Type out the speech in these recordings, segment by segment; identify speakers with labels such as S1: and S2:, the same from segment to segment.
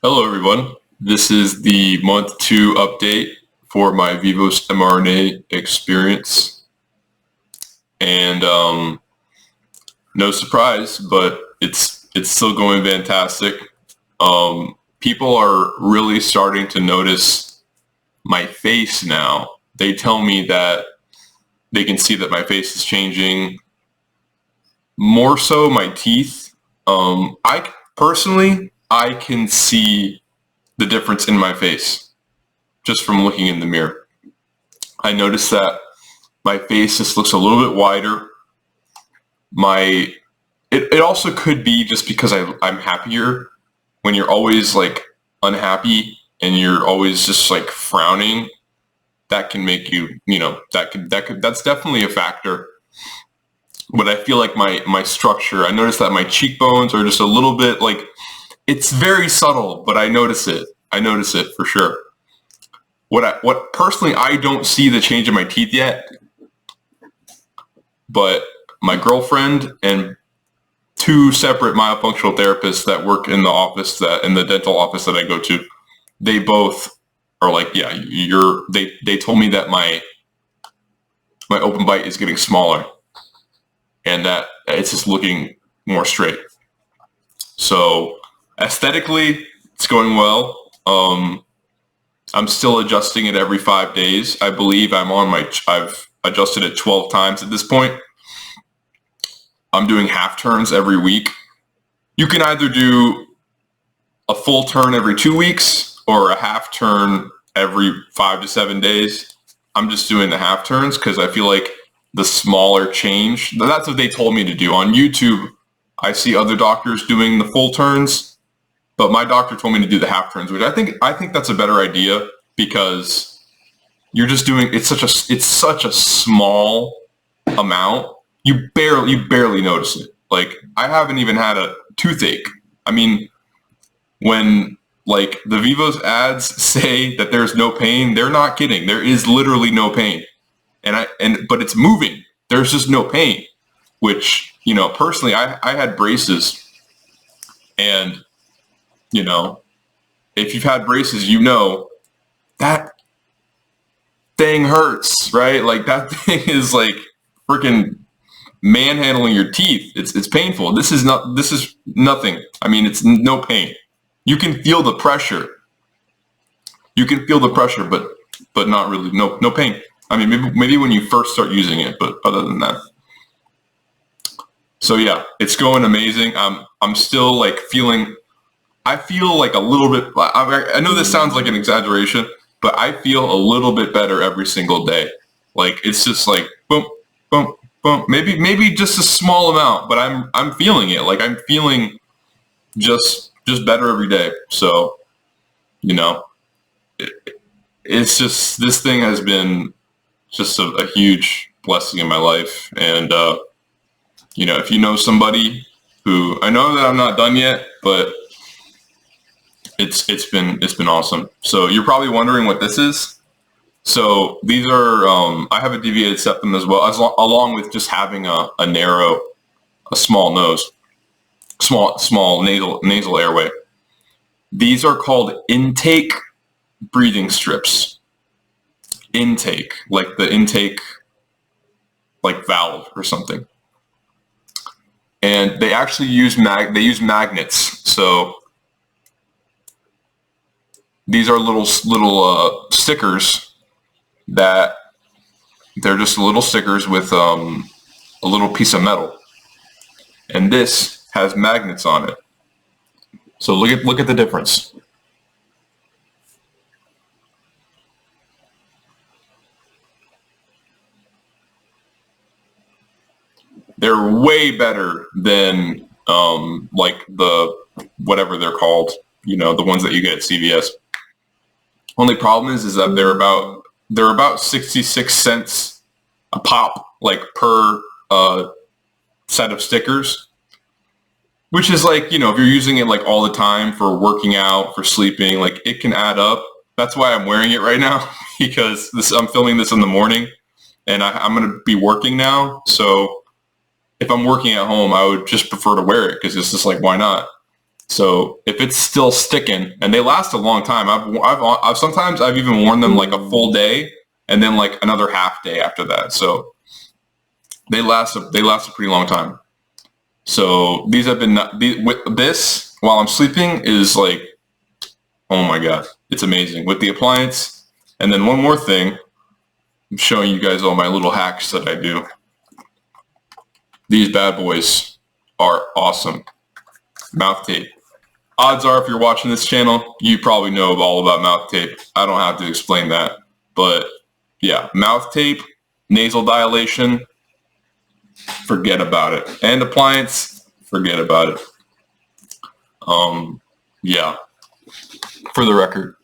S1: Hello, everyone. This is the month 2 update for my Vivos mRNA experience. And no surprise, but it's still going fantastic. People are really starting to notice my face now. They tell me that they can see that my face is changing. More so my teeth. I personally, I can see the difference in my face just from looking in the mirror. I noticed that my face just looks a little bit wider. It also could be just because I'm happier. When you're always like unhappy and you're always just like frowning, that can make you, that's definitely a factor. But I feel like my structure, I noticed that my cheekbones are just a little bit like, it's very subtle, but I notice it. I notice it for sure. What personally, I don't see the change in my teeth yet, but my girlfriend and two separate myofunctional therapists that work in the office in the dental office that I go to, they both are like, yeah, they told me that my open bite is getting smaller and that it's just looking more straight. So aesthetically, it's going well. I'm still adjusting it every 5 days. I believe I've adjusted it 12 times at this point. I'm doing half turns every week. You can either do a full turn every 2 weeks or a half turn every 5 to 7 days. I'm just doing the half turns because I feel like the smaller change, that's what they told me to do. On YouTube, I see other doctors doing the full turns, but my doctor told me to do the half turns, which I think that's a better idea because you're just doing, it's such a small amount. You barely notice it. Like, I haven't even had a toothache. I mean, when like the Vivos ads say that there's no pain, they're not kidding. There is literally no pain. But it's moving. There's just no pain, which, personally, I had braces, and, if you've had braces, that thing hurts, right? Like, that thing is like freaking manhandling your teeth. It's painful. This is nothing. I mean, it's no pain. You can feel the pressure. But not really. No pain. I mean, maybe when you first start using it, but other than that. So yeah, it's going amazing. I'm still like I feel like a little bit, I know this sounds like an exaggeration, but I feel a little bit better every single day. Like, it's just like, boom, boom, boom. Maybe just a small amount, but I'm feeling it. Like, I'm feeling just better every day. So, it's just, this thing has been just a huge blessing in my life. And, if you know somebody who, I know that I'm not done yet, but it's been awesome. So you're probably wondering what this is. So these are, I have a deviated septum as well, along with just having a small nose, small nasal airway. These are called intake breathing strips. Intake, like the intake, like valve or something. And they actually use magnets. So these are little stickers that they're just little stickers with a little piece of metal, and this has magnets on it. So look at the difference. They're way better than like the whatever they're called, the ones that you get at CVS. Only problem is that they're about 66 cents a pop, like per set of stickers, which is like, if you're using it like all the time for working out, for sleeping, like it can add up. That's why I'm wearing it right now because I'm filming this in the morning and I'm going to be working now. So if I'm working at home, I would just prefer to wear it because it's just like, why not? So if it's still sticking, and they last a long time, I've sometimes I've even worn them like a full day and then like another half day after that. So they last a pretty long time. So these have been with this while I'm sleeping is like, oh my god, it's amazing with the appliance. And then one more thing, I'm showing you guys all my little hacks that I do. These bad boys are awesome. Mouth tape. Odds are if you're watching this channel, you probably know all about mouth tape. I don't have to explain that. But yeah, mouth tape, nasal dilation, forget about it. And appliance, forget about it. Yeah, for the record.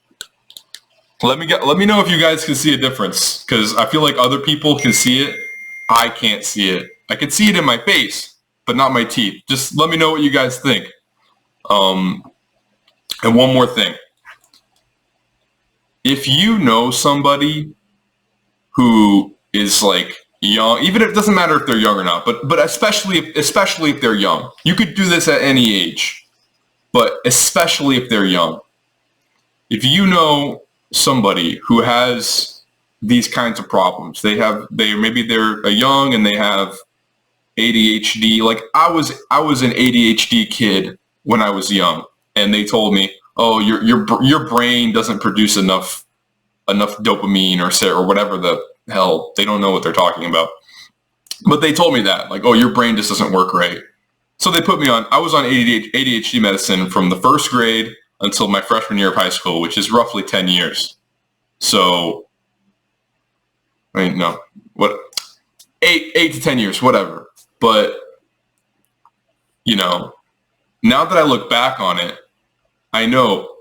S1: Let me know if you guys can see a difference, because I feel like other people can see it. I can't see it. I can see it in my face, but not my teeth. Just let me know what you guys think. And one more thing. If you know somebody who is like young, even if it doesn't matter if they're young or not, but especially if they're young. You could do this at any age, but especially if they're young. If you know somebody who has these kinds of problems, maybe they're young and they have ADHD. Like I was an ADHD kid when I was young, and they told me, "Oh, your brain doesn't produce enough dopamine or whatever the hell." They don't know what they're talking about, but they told me that, like, "Oh, your brain just doesn't work right." So they put me on. I was on ADHD medicine from the first grade until my freshman year of high school, which is roughly 10 years. So, I mean, no, what, 8 to 10 years, whatever. But, you know, now that I look back on it, I know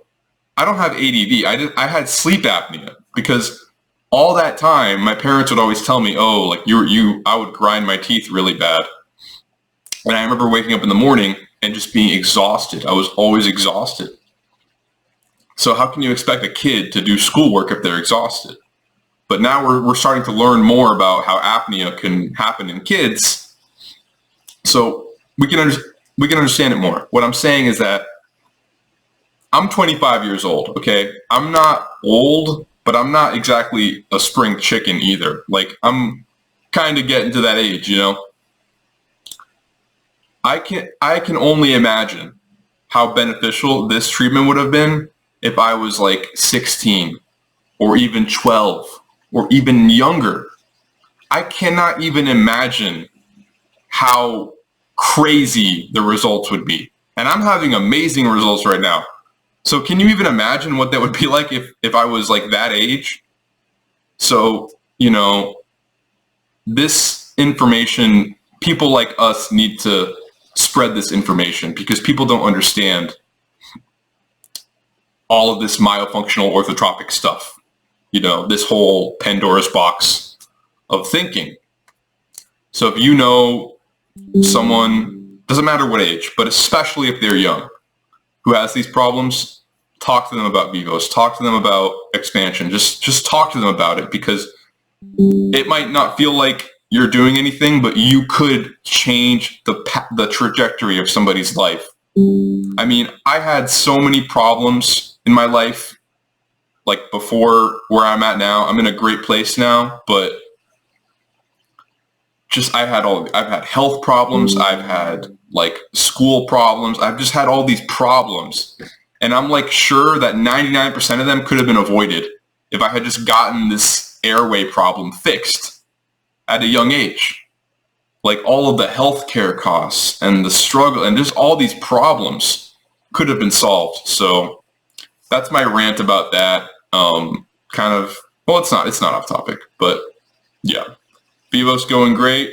S1: I don't have ADD. I had sleep apnea, because all that time my parents would always tell me, "Oh, like I would grind my teeth really bad." And I remember waking up in the morning and just being exhausted. I was always exhausted. So how can you expect a kid to do schoolwork if they're exhausted? But now we're starting to learn more about how apnea can happen in kids, so we can understand it more. What I'm saying is that I'm 25 years old, okay? I'm not old, but I'm not exactly a spring chicken either. Like, I'm kind of getting to that age, you know? I can only imagine how beneficial this treatment would have been if I was like 16 or even 12 or even younger. I cannot even imagine how crazy the results would be. And I'm having amazing results right now. So can you even imagine what that would be like if I was like that age? So, you know, this information, people like us need to spread this information, because people don't understand all of this myofunctional orthotropic stuff. You know, this whole Pandora's box of thinking. So if you know someone, doesn't matter what age, but especially if they're young, who has these problems, talk to them about Vivos, talk to them about expansion, just talk to them about it, because it might not feel like you're doing anything, but you could change the trajectory of somebody's life. I mean, I had so many problems in my life, like before where I'm at now. I'm in a great place now, but just I've had health problems, I've had like school problems, I've just had all these problems. And I'm like sure that 99% of them could have been avoided if I had just gotten this airway problem fixed at a young age. Like all of the healthcare costs and the struggle and just all these problems could have been solved. So that's my rant about that. Kind of, well, it's not off topic, but yeah. Vivos going great.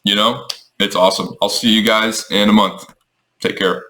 S1: You know, it's awesome. I'll see you guys in a month. Take care.